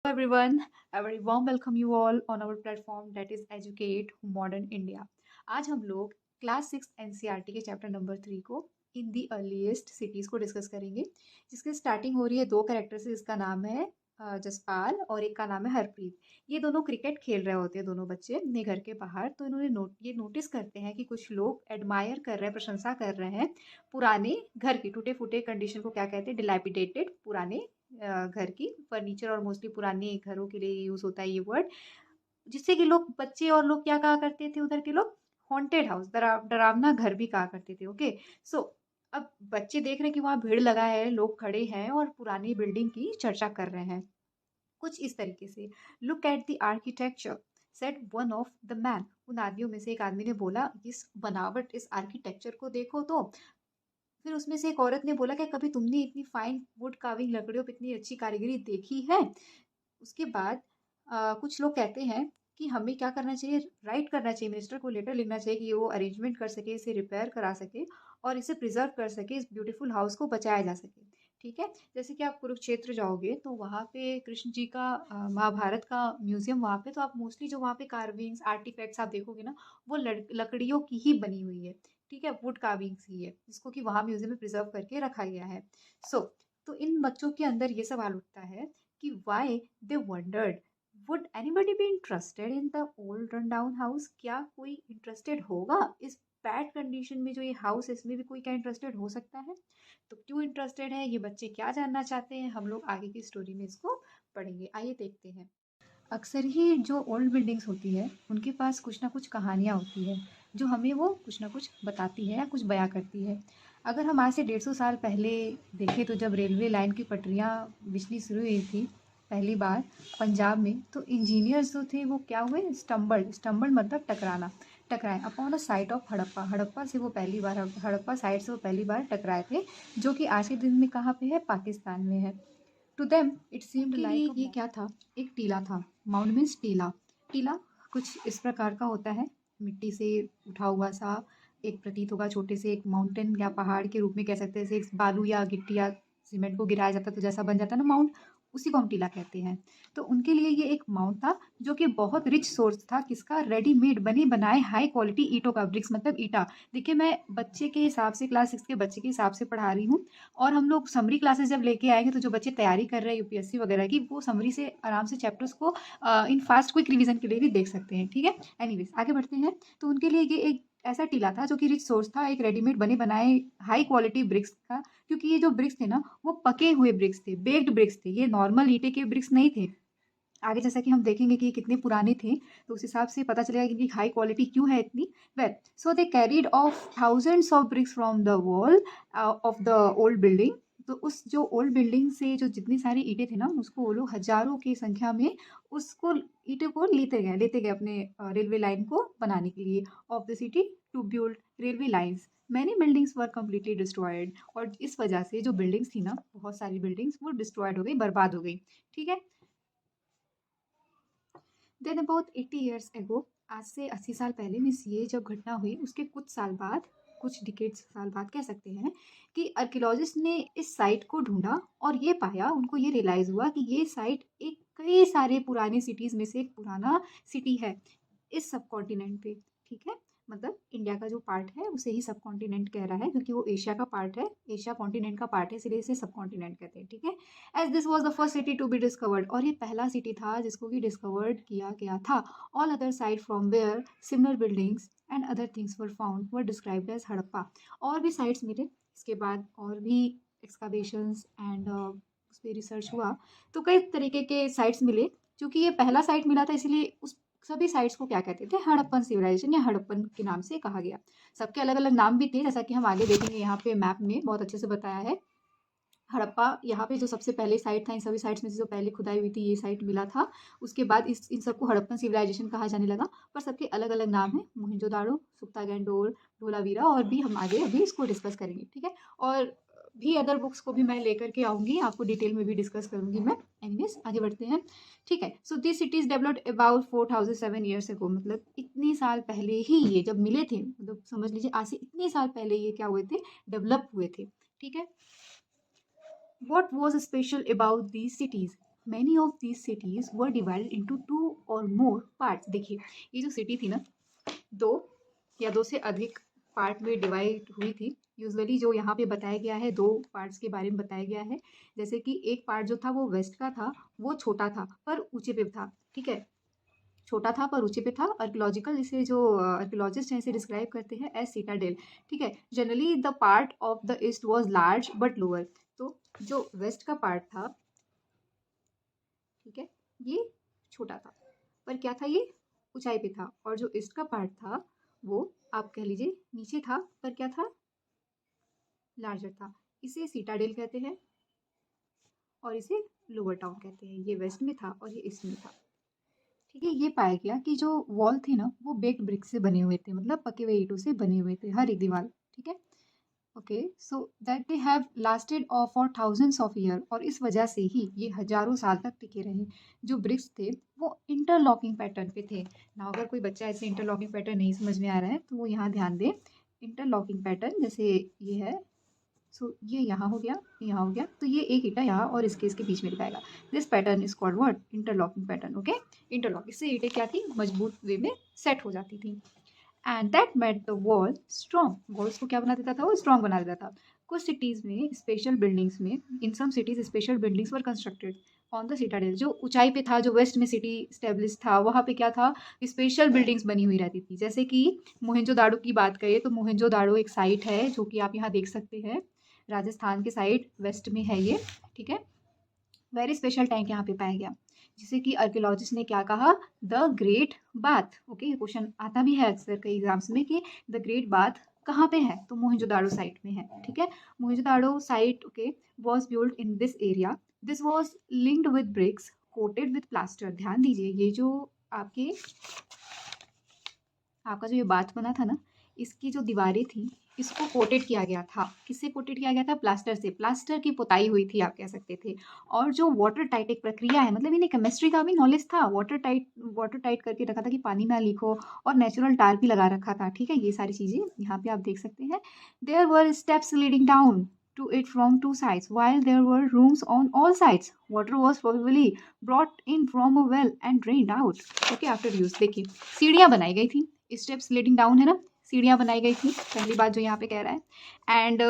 everyone, a very warm welcome you all on our platform that is Educate Modern India. आज हम लोग class 6 NCERT के chapter number 3 को इन the earliest cities को discuss करेंगे, जिसकी स्टार्टिंग हो रही है दो कैरेक्टर से। इसका नाम है जसपाल और एक का नाम है हरप्रीत। ये दोनों क्रिकेट खेल रहे होते हैं, दोनों बच्चे अपने घर के बाहर। तो इन्होंने ये नोटिस करते हैं कि कुछ लोग एडमायर कर रहे हैं, प्रशंसा कर रहे हैं पुराने घर की। टूटे फूटे कंडीशन को क्या कहते हैं? डिलैपिडेटेड, पुराने घर की फर्नीचर। और मोस्टली पुराने घरों के लिए यूज होता है ये वर्ड, जिससे कि लोग, बच्चे और लोग क्या कहा करते थे उधर के लोग? हॉन्टेड हाउस, डरावना घर भी कहा करते थे। ओके, सो अब बच्चे देख रहे हैं कि वहां भीड़ लगा है, लोग खड़े हैं और पुरानी बिल्डिंग की चर्चा कर रहे हैं कुछ इस तरीके से। Look at the architecture, set one of the man. उन आदमियों में से एक आदमी ने बोला, इस बनावट, इस आर्किटेक्चर को देखो तो। फिर उसमें से एक औरत ने बोला कि कभी तुमने इतनी फाइन वुड कार्विंग, लकड़ियों पे इतनी अच्छी कारीगरी देखी है? उसके बाद कुछ लोग कहते हैं कि हमें क्या करना चाहिए, राइट करना चाहिए, मिनिस्टर को लेटर लिखना चाहिए कि वो अरेंजमेंट कर सके, इसे रिपेयर करा सके और इसे प्रिजर्व कर सके, इस ब्यूटीफुल हाउस को बचाया जा सके। ठीक है, जैसे कि आप कुरुक्षेत्र जाओगे तो वहाँ पे कृष्ण जी का महाभारत का म्यूजियम वहाँ पे, तो आप मोस्टली जो वहाँ पे कार्विंग्स, आर्टिफैक्ट्स आप देखोगे ना, वो लकड़ियों की ही बनी हुई है। ठीक है, वुड कार्विंग्स ही है, जिसको कि वहाँ म्यूजियम में प्रिजर्व करके रखा गया है। सो तो इन बच्चों के अंदर ये सवाल उठता है कि why they wondered, would anybody be interested in the old run down house? क्या कोई इंटरेस्टेड होगा इस बैड कंडीशन में जो ये हाउस है, इसमें भी कोई क्या इंटरेस्टेड हो सकता है? तो क्यों इंटरेस्टेड है, ये बच्चे क्या जानना चाहते हैं, हम लोग आगे की स्टोरी में इसको पढ़ेंगे। आइए देखते हैं। अक्सर ही जो ओल्ड बिल्डिंग्स होती है उनके पास कुछ ना कुछ कहानियाँ होती है, जो हमें वो कुछ ना कुछ बताती है या कुछ बयां करती है। अगर हम आज से 150 साल पहले देखें तो जब रेलवे लाइन की पटरियाँ बिजली शुरू हुई थी पहली बार पंजाब में, तो इंजीनियर्स जो थे वो क्या हुए? स्टम्बल मतलब टकराना, टकराए upon a site of Harappa. Harappa से वो पहली बार, हड़प्पा साइट से वो पहली बार टकराए थे, जो कि आज के दिन में कहाँ पे है? पाकिस्तान में है। To them it seemed like, ये क्या था? एक टीला था। माउंट मीन्स टीला। टीला कुछ इस प्रकार का होता है, मिट्टी से उठा हुआ सा एक प्रतीत होगा, छोटे से एक माउंटेन या पहाड़ के रूप में कह सकते हैं। जैसे एक बालू या गिट्टी या सीमेंट को गिराया जाता है तो जैसा बन जाता है ना माउंट, उसी को हम टीला कहते हैं। तो उनके लिए ये एक माउंट था, जो कि बहुत रिच सोर्स था किसका? रेडीमेड बने बनाए हाई क्वालिटी ईंटों का। ब्रिक्स मतलब ईटा। देखिए, मैं बच्चे के हिसाब से, क्लास 6 के बच्चे के हिसाब से पढ़ा रही हूँ, और हम लोग समरी क्लासेस जब लेके आएंगे तो जो बच्चे तैयारी कर रहे हैं यूपीएससी वगैरह की, वो समरी से आराम से चैप्टर्स को इन फास्ट क्विक रिवीजन के लिए भी देख सकते हैं। ठीक है, एनीवेज आगे बढ़ते हैं। तो उनके लिए ये एक ऐसा टीला था जो कि रिच सोर्स था, एक रेडीमेड बने बनाए हाई क्वालिटी ब्रिक्स का। क्योंकि ये जो ब्रिक्स थे ना, वो पके हुए ब्रिक्स थे, बेक्ड ब्रिक्स थे, ये नॉर्मल ईंटे के ब्रिक्स नहीं थे। आगे जैसा कि हम देखेंगे कि ये कितने पुराने थे, तो उस हिसाब से पता चलेगा कि इनकी हाई क्वालिटी क्यों है इतनी। Well, so they carried of thousands of BRICS from the wall of the old building. तो उस जो ओल्ड बिल्डिंग से जो जितनी सारी ईंटें थे ना, उसको वो लोग हजारों की संख्या में उसको ईंटों को लेते गए अपने रेलवे लाइन को बनाने के लिए। Of the city to build railway lines, many buildings were completely destroyed. और इस वजह से जो बिल्डिंग्स थी ना, बहुत सारी बिल्डिंग्स वो डिस्ट्रॉयड हो गई, बर्बाद हो गई। ठीक है, देन अबाउट 80 ईयर्स एगो, आज से 80 साल पहले मीन्स ये जब घटना हुई उसके कुछ साल बाद, कुछ डिकेड्स साल बाद कह सकते हैं, कि आर्कियोलॉजिस्ट ने इस साइट को ढूंढा और ये पाया, उनको ये रियलाइज़ हुआ कि ये साइट एक कई सारे पुराने सिटीज़ में से एक पुराना सिटी है इस सब कॉन्टिनेंट पे। ठीक है, मतलब इंडिया का जो पार्ट है उसे ही सब कॉन्टिनेंट कह रहा है, क्योंकि वो एशिया का पार्ट है, एशिया कॉन्टिनेंट का पार्ट है, इसलिए इसे सब कॉन्टिनेंट कहते हैं। ठीक है, as this was the first city to be discovered, और ये पहला सिटी था जिसको कि डिस्कवर्ड किया गया था। All other side from where similar buildings and other things were found were described as Harappa. और भी साइट्स मिले इसके बाद, और भी एक्सकावेशंस एंड उस पर रिसर्च हुआ, तो कई तरीके के साइट्स मिले। क्योंकि ये पहला साइट मिला था, इसलिए उस सभी साइट्स को क्या कहते थे? हड़प्पन सिविलाइजेशन या हड़प्पन के नाम से कहा गया। सबके अलग अलग नाम भी थे, जैसा कि हम आगे देखेंगे, यहाँ पे मैप में बहुत अच्छे से बताया है। हड़प्पा यहाँ पे जो सबसे पहले साइट था, इन सभी साइट्स में से जो पहले खुदाई हुई थी, ये साइट मिला था। उसके बाद इन सबको हड़प्पन सिविलाइजेशन कहा जाने लगा, पर सबके अलग अलग नाम है, मोहनजोदाड़ो, सुक्तागेंडोर, धोलावीरा, और भी हम आगे अभी इसको डिस्कस करेंगे। ठीक है, और भी अदर बुक्स को भी मैं लेकर के आऊँगी, आपको डिटेल में भी डिस्कस करूँगी मैं। एनीवेज आगे बढ़ते हैं। ठीक है, so this cities developed about 4007 years ago, मतलब इतने साल पहले ही ये जब मिले थे, मतलब समझ लीजिए आज से इतने साल पहले ये क्या हुए थे? डेवलप हुए थे। ठीक है, what was special about these cities, many of these cities were divided into 2 और मोर पार्ट्स। देखिए ये जो सिटी थी ना, 2 या 2 से अधिक पार्ट में डिवाइड हुई थी। यूजुअली जो यहाँ पे बताया गया है 2 पार्ट्स के बारे में बताया गया है। जैसे कि एक पार्ट जो था वो वेस्ट का था, वो छोटा था पर ऊंचे पे था, ठीक है, छोटा था पर ऊंचे पे था। आर्कियोलॉजिकल इसे जो आर्कियोलॉजिस्ट हैं इसे डिस्क्राइब करते हैं एज सीटाडेल, ठीक है। Generally the part of the east was large but lower. तो जो वेस्ट का पार्ट था, ठीक है, ये छोटा था पर क्या था, ये ऊंचाई पे था। और जो ईस्ट का पार्ट था वो आप कह लीजिए नीचे था पर क्या था, लार्जर था। इसे सीटाडेल कहते हैं और इसे लोअर टाउन कहते हैं। ये वेस्ट में था और ये ईस्ट में था, ठीक है। ये पाया गया कि जो वॉल थे ना वो बेक्ड ब्रिक से बने हुए थे, मतलब पके हुए ईंटों से बने हुए थे हर एक दीवार, ठीक है। Okay, so that they have lasted for thousands of year, और इस वजह से ही ये हजारों साल तक टिके रहे। जो ब्रिक्स थे वो इंटरलॉकिंग पैटर्न पे थे ना। अगर कोई बच्चा ऐसे इंटरलॉकिंग पैटर्न नहीं समझ में आ रहा है तो वो यहाँ ध्यान दे। इंटरलॉकिंग पैटर्न जैसे ये है, सो ये यहाँ हो गया, यहाँ हो गया, तो ये एक ईंटा यहाँ और इसके बीच में दिखाएगा। This pattern is called what, interlocking pattern. Okay, interlock, इससे ईंटें क्या थी, मजबूत वे में सेट हो जाती थी। And that made the wall strong. Walls को क्या बना देता था, वो स्ट्रॉन्ग बना देता था। कुछ सिटीज़ में स्पेशल बिल्डिंग्स में, in some cities special buildings were constructed on the citadel. जो ऊंचाई पे था, जो वेस्ट में सिटी स्टेब्लिश था, वहाँ पे क्या था, स्पेशल बिल्डिंग्स बनी हुई रहती थी। जैसे कि मोहनजोदाड़ो की बात करें तो मोहनजोदाड़ो एक साइट है जो कि आप यहाँ देख सकते हैं, राजस्थान के साइड वेस्ट में है ये, ठीक है। वेरी स्पेशल टैंक यहाँ पे पाया गया, जिसे कि आर्कियोलॉजिस्ट ने क्या कहा, the great bath. Okay, question आता भी है अक्सर कई एग्जाम्स में कि द ग्रेट बाथ कहाँ पे है, तो मोहनजोदाड़ो साइट में है, ठीक है। Mohenjodaro site, okay, was build in this area. This was linked with bricks coated with plaster. ध्यान दीजिए, ये जो आपके आपका जो ये बाथ बना था ना, इसकी जो दीवारें थी इसको कोटेड किया गया था। किससे कोटेड किया गया था, प्लास्टर से। प्लास्टर की पुताई हुई थी आप कह सकते थे। और जो वाटर टाइट एक प्रक्रिया है, मतलब इन्हें केमिस्ट्री का भी नॉलेज था। वाटर टाइट करके रखा था कि पानी ना लीक हो, और नेचुरल टार भी लगा रखा था, ठीक है। ये सारी चीज़ें यहाँ पे आप देख सकते हैं। There were steps leading down to it from two sides, while there were rooms on all sides. Water was probably brought in from a well and drained out. Okay, after use। देखिए सीढ़ियाँ बनाई गई थी, steps leading down है ना, सीढ़ियाँ बनाई गई थी, पहली बात जो यहाँ पे कह रहा है। एंड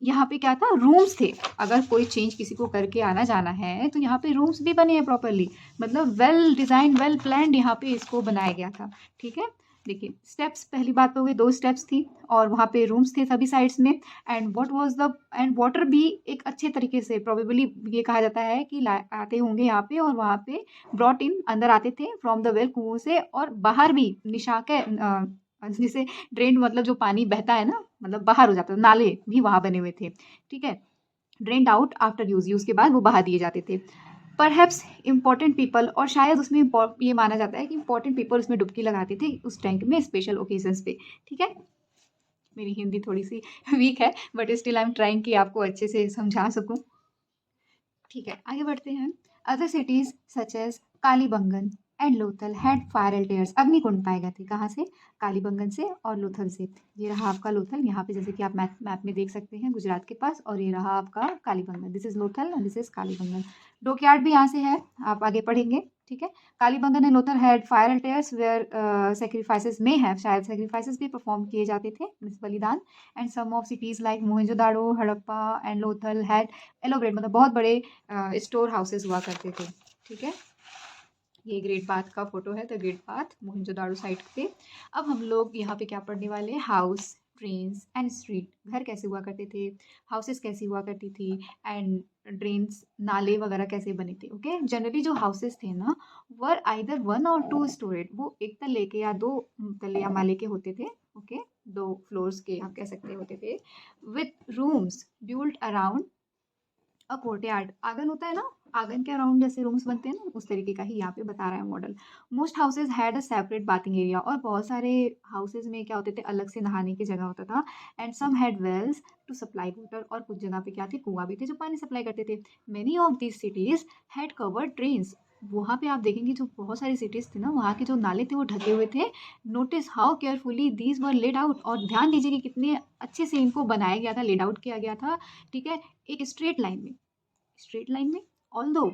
यहाँ पे क्या था, रूम्स थे। अगर कोई चेंज किसी को करके आना जाना है तो यहाँ पे रूम्स भी बने हैं प्रॉपरली, मतलब वेल डिजाइन, वेल प्लान्ड यहाँ पे इसको बनाया गया था, ठीक है। देखिए स्टेप्स, पहली बात तो हो गई, 2 स्टेप्स थी और वहाँ पे रूम्स थे सभी साइड्स में। And what was the, and water भी एक अच्छे तरीके से, प्रोबेबली ये कहा जाता है कि आते होंगे यहाँ पे, और वहाँ पे ब्रॉट इन, अंदर आते थे फ्रॉम द वेल, कुओं से, और बाहर भी निशाके, जैसे ड्रेन, मतलब जो पानी बहता है ना, मतलब बाहर हो जाता है, नाले भी वहाँ बने हुए थे, ठीक है। Drained out after use, use के बाद वो बहा दिए जाते थे। परहैप्स इंपॉर्टेंट पीपल, और शायद उसमें ये माना जाता है कि इंपॉर्टेंट पीपल उसमें डुबकी लगाते थे उस टैंक में स्पेशल ओकेजन्स पे, ठीक है। मेरी हिंदी थोड़ी सी वीक है but still I am trying कि आपको अच्छे से समझा सकूं, ठीक है। आगे बढ़ते हैं। Other cities such as Kalibangan and Lothal had fire altars. अग्निकुंड पाए गए थे, कहाँ से, कालीबंगन से और लोथल से। ये रहा आपका लोथल, यहाँ पे जैसे कि आप मैप में देख सकते हैं गुजरात के पास, और ये रहा आपका Kalibangan. This is Lothal and this is Kalibangan. Dockyard भी यहाँ से है, आप आगे पढ़ेंगे, ठीक है। Kalibangan and Lothal had fire altars where sacrifices में है, शायद सेक्रीफाइसेस भी परफॉर्म किए जाते थे, बलिदान। And some of cities like Mohenjodaro, Harappa and Lothal had elaborate, मतलब बहुत बड़े स्टोर हाउसेस हुआ करते थे, ठीक है। ये ग्रेट बाथ का फोटो है, the great bath Mohenjodaro site पे। अब हम लोग यहाँ पे क्या पढ़ने वाले हैं, हाउस, ड्रेन्स एंड स्ट्रीट। घर कैसे हुआ करते थे, हाउसेस कैसी हुआ करती थी, एंड ड्रेन्स, नाले वगैरह कैसे बने थे, ओके। जनरली जो हाउसेस थे ना, वर आइदर 1 और 2 स्टोरेड, वो एक तल्ले के या 2 तल्ले या माले के होते थे, ओके, 2 फ्लोर्स के आप कह सकते होते थे, with rooms built around a courtyard. आंगन होता है ना, आंगन के अराउंड जैसे रूम्स बनते हैं ना, उस तरीके का ही यहाँ पे बता रहा है model. Most houses had a separate bathing area, और बहुत सारे हाउसेज में क्या होते थे, अलग से नहाने की जगह होता था। And some had wells to supply water, और कुछ जगह पे क्या थे, कुआं भी थे जो पानी सप्लाई करते थे। Many of these cities had covered drains. वहाँ पे आप देखेंगे जो बहुत सारी सिटीज़ थी ना, वहाँ के जो नाले थे वो ढके हुए थे। Notice how carefully these were laid out, और ध्यान दीजिए कि कितने अच्छे से इनको बनाया गया था, लेड आउट किया गया था, ठीक है, एक स्ट्रेट लाइन में। स्ट्रेट लाइन में, although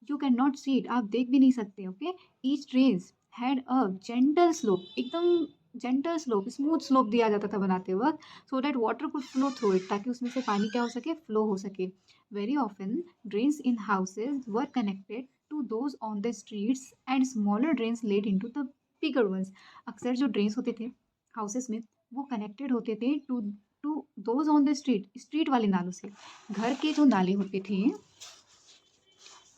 you can not see it, आप देख भी नहीं सकते। Okay, each trains had a gentle slope, एकदम जेंटल स्लोप, स्मूथ स्लोप दिया जाता था बनाते वक्त, so that water could flow through it, ताकि उसमें से पानी क्या हो सके, फ्लो हो सके। Very often drains in houses were connected to those on the streets and smaller drains led into the bigger ones. अक्सर जो ड्रेन्स होते थे हाउसेस में, वो कनेक्टेड होते थे to to those on the street, street वाले नालों से। घर के जो नाले होते थे,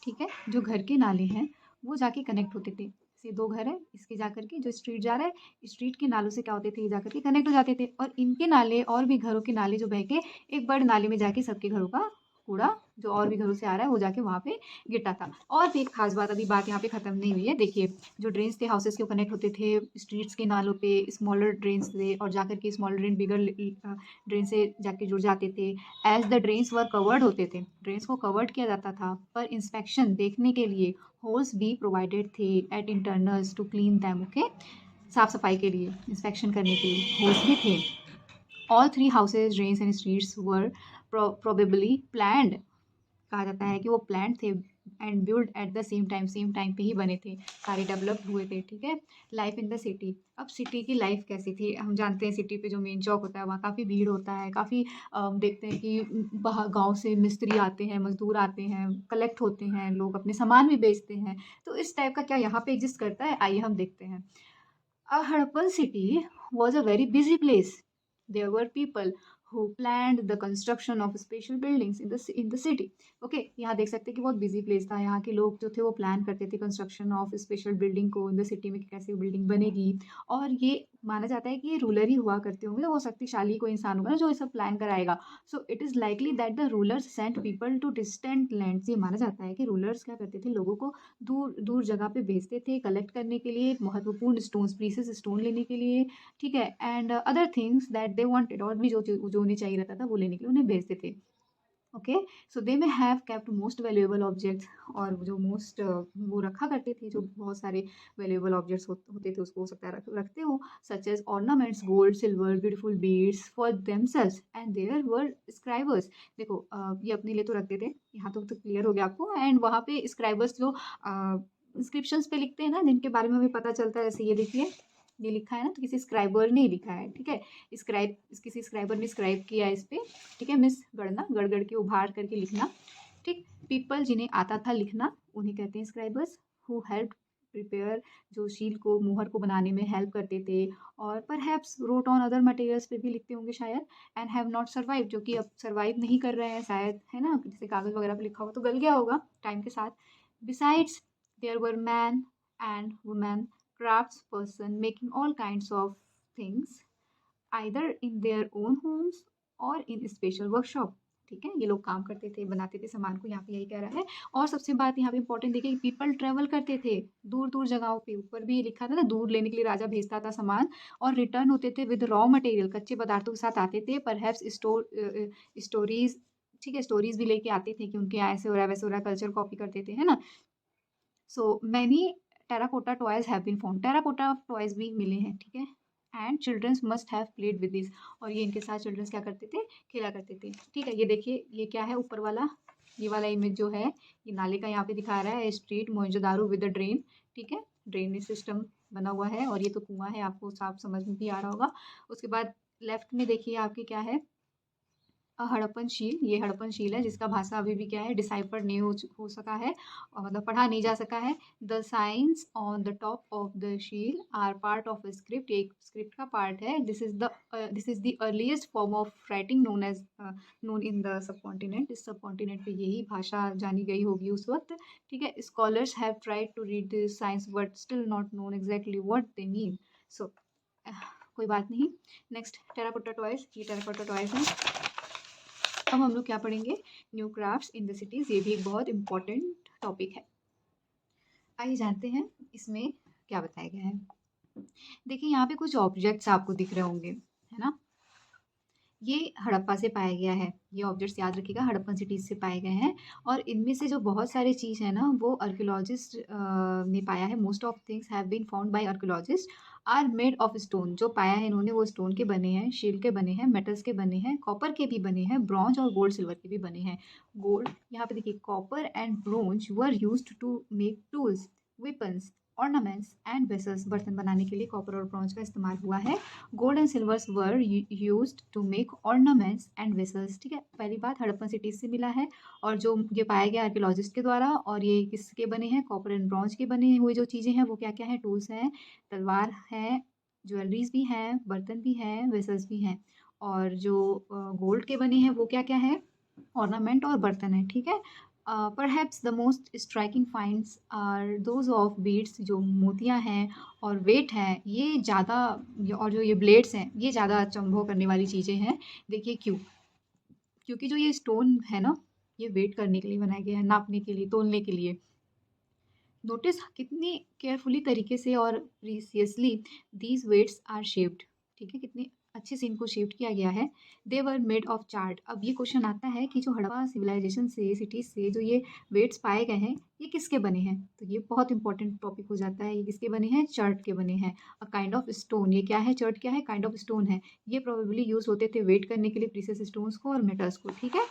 ठीक है, जो घर के नाले हैं वो जाके कनेक्ट होते थे। जैसे दो घर है, इसके जाकर के जो स्ट्रीट जा रहा है, स्ट्रीट के नालों से क्या होते थे, ये जाकर के कनेक्ट हो जाते थे, और इनके नाले और भी घरों के नाले जो बह के एक बड़े नाले में जाके सबके घरों का कूड़ा जो और भी घरों से आ रहा है वो जाके वहाँ पे गिरता था। और भी एक खास बात, अभी बात यहाँ पे खत्म नहीं हुई है, देखिए जो ड्रेन्स थे हाउसेस के कनेक्ट होते थे स्ट्रीट्स के नालों पे, स्मॉलर ड्रेन्स थे, और जाकर के स्मॉलर ड्रेन बिगर ड्रेन से जाके जुड़ जाते थे। As the drains were covered होते थे, ड्रेन्स को कवर्ड किया जाता था, पर इंस्पेक्शन देखने के लिए होल्स भी प्रोवाइडेड थे at internals to clean them. Okay, साफ सफाई के लिए, इंस्पेक्शन करने के लिए होल्स भी थे। All three houses, drains and streets were probably planned, कहा जाता है कि वो प्लान थे and build at the same time पे ही बने थे, सारे डेवलप हुए थे। ठीक है, लाइफ इन द सिटी, अब सिटी की लाइफ कैसी थी, हम जानते हैं सिटी पे जो मेन चौक होता है वहाँ काफ़ी भीड़ होता है, काफ़ी देखते हैं कि बाहर गांव से मिस्त्री आते हैं, मजदूर आते हैं, कलेक्ट होते हैं, लोग अपने सामान भी बेचते हैं, तो इस टाइप का क्या यहाँ पे एग्जिस्ट करता है, आइए हम देखते हैं। Harappan city was a very busy place. There were people who planned the construction of special buildings in the city. Okay, यहाँ देख सकते हैं कि बहुत बिजी प्लेस था, यहाँ के लोग जो थे वो प्लान करते थे कंस्ट्रक्शन ऑफ स्पेशल बिल्डिंग को इन द सिटी में, कि कैसे बिल्डिंग बनेगी। और ये माना जाता है कि ये रूलर ही हुआ करते होंगे, तो वो शक्तिशाली कोई इंसान होगा ना जो ये सब प्लान कराएगा। So it is likely that the rulers sent people to distant lands, ये माना जाता है कि रूलर्स क्या करते थे, लोगों को दूर दूर जगह पे भेजते थे कलेक्ट करने के लिए, महत्वपूर्ण स्टोन्स, प्रीसियस स्टोन लेने के लिए, ठीक है, and other things that they wanted, और भी जो उन्हें चाहिए रहता था वो लेने के लिए उन्हें भेजते थे। ओके, सो दे में have kept most valuable objects, और जो मोस्ट वो रखा करते थे, जो बहुत सारे वैल्यूएबल ऑब्जेक्ट्स होते थे उसको हो सकता है रखते हो, such as ornaments, gold, silver, beautiful beads for themselves and there were scribers. देखो ये अपने लिए तो रखते थे, यहाँ तो क्लियर हो गया आपको, एंड वहाँ पे स्क्राइबर्स जो इंस्क्रिप्शंस पे लिखते हैं ना, जिनके बारे में हमें पता चलता है, जैसे ये देखिए ये लिखा है ना, तो किसी स्क्राइबर ने लिखा है, ठीक है, स्क्राइब, किसी स्क्राइबर ने स्क्राइब किया है इस पे, ठीक है, मिस गढ़ना, गढ़ गढ़ के उभार करके लिखना, ठीक। पीपल जिन्हें आता था लिखना उन्हें कहते हैं स्क्राइबर्स। हु हेल्प प्रिपेयर, जो शील को, मोहर को बनाने में हेल्प करते थे, और perhaps road on other materials पे भी लिखते होंगे शायद, एंड हैव नॉट सर्वाइव, जो कि अब सर्वाइव नहीं कर रहे हैं शायद, है ना, जैसे कागज़ वगैरह पे लिखा हुआ तो गल गया होगा टाइम के साथ। Besides there were man and women craftsperson making all kinds of things either in their own homes or in special workshop। ठीक है, ये लोग काम करते थे, बनाते थे सामान को, यहाँ पे यही कह रहा है। और सबसे बात यहाँ पे इंपॉर्टेंट देखिए, पीपल ट्रेवल करते थे दूर दूर जगहों पे, ऊपर भी लिखा था ना, दूर लेने के लिए राजा भेजता था सामान, और रिटर्न होते थे विद रॉ मटेरियल, कच्चे पदार्थों के साथ आते थे, परहैप्स स्टोरीज, ठीक है, स्टोरीज भी लेके आते थे कि उनके यहाँ ऐसे हो रहा है वैसे हो रहा है, कल्चर कॉपी करते थे, है ना। So many terracotta toys have been found, terracotta toys भी मिले हैं, ठीक है, and childrens must have played with this, और ये इनके साथ चिल्ड्रंस क्या करते थे, खेला करते थे। ठीक है, ये देखिए ये क्या है ऊपर वाला, ये वाला इमेज जो है ये नाले का यहाँ पे दिखा रहा है, street Mohenjodaro with the drain, ठीक है, ड्रेनेज सिस्टम बना हुआ है, और ये तो कुआं है, आपको साफ समझ में भी आ रहा होगा। उसके बाद लेफ्ट में देखिए आपके क्या है, हड़प्पन शील, ये हड़प्पन शील है जिसका भाषा अभी भी क्या है, डिसाइफर नहीं हो सका है, और मतलब पढ़ा नहीं जा सका है। The science on the top of the शील आर पार्ट ऑफ स्क्रिप्ट, एक स्क्रिप्ट का पार्ट है। This is the earliest form of writing known in the sub continent, इस सब कॉन्टिनेंट पे यही भाषा जानी गई होगी उस वक्त। ठीक है, scholars have tried to read this science but still not known exactly what they mean. So कोई बात नहीं। नेक्स्ट टेराकोटा टॉयज, ये टेराकोटा टॉयज हैं। अब हम लोग क्या पढ़ेंगे, new crafts in the cities, ये भी एक बहुत इंपॉर्टेंट टॉपिक है। आइए जानते हैं इसमें क्या बताया गया है। देखिए यहाँ पे कुछ ऑब्जेक्ट्स आपको दिख रहे होंगे, है ना, ये हड़प्पा से पाया गया है, ये ऑब्जेक्ट्स याद रखिएगा हड़प्पन सिटीज़ से पाए गए हैं, और इनमें से जो बहुत सारी चीज़ है ना वो आर्कियोलॉजिस्ट ने पाया है, most of things have been found by archaeologist. Are made of stone, जो पाया है इन्होंने वो स्टोन के बने हैं, स्टील के बने हैं, मेटल्स के बने हैं, कॉपर के भी बने हैं, ब्रॉन्ज और गोल्ड सिल्वर के भी बने हैं। गोल्ड, यहाँ पे देखिए, copper and bronze were used to make tools, weapons, ornaments and vessels, बर्तन बनाने के लिए कॉपर और ब्रॉन्ज का इस्तेमाल हुआ है। Gold and silvers were used to make ornaments and vessels. ठीक है, पहली बात हड़प्पन सिटीज से मिला है, और जो ये पाया गया आर्कियोलॉजिस्ट के द्वारा, और ये किसके बने हैं, कॉपर एंड ब्रॉन्ज के बने हुए जो चीज़ें हैं वो क्या क्या है, टूल्स हैं, तलवार है, ज्वेलरीज भी हैं, बर्तन भी हैं, वेसल्स भी हैं। और जो गोल्ड के बने हैं वो क्या क्या है, ऑर्नामेंट और बर्तन है। ठीक है, perhaps the most striking finds are those of beads, जो मोतियां हैं और वेट हैं ये ज़्यादा, और जो ये ब्लेड्स हैं ये ज़्यादा अचंभव करने वाली चीज़ें हैं। देखिए क्यों, क्योंकि जो ये स्टोन है ना, ये वेट करने के लिए बनाया गया है, नापने के लिए, तोलने के लिए। नोटिस कितनी केयरफुली तरीके से और प्रीसियसली दीज वेट्स आर शेप्ड। ठीक है, कितने अच्छे से इनको शेप्ड किया गया है। दे वर मेड ऑफ चार्ट। अब ये क्वेश्चन आता है कि जो हड़प्पा सिविलाइजेशन से, सिटीज से जो ये वेट्स पाए गए हैं ये किसके बने हैं, तो ये बहुत इंपॉर्टेंट टॉपिक हो जाता है। ये किसके बने हैं, चर्ट के बने हैं। अ काइंड ऑफ स्टोन, ये क्या है, चर्ट क्या है, काइंड ऑफ स्टोन है। ये प्रोबेबली यूज होते थे वेट करने के लिए प्रीसियस स्टोन्स को और मेटल्स को। ठीक है,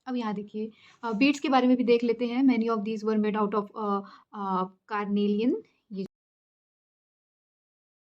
अब यहाँ देखिए, बीड्स के बारे में भी देख लेते हैं। Many of these were made out of carnelian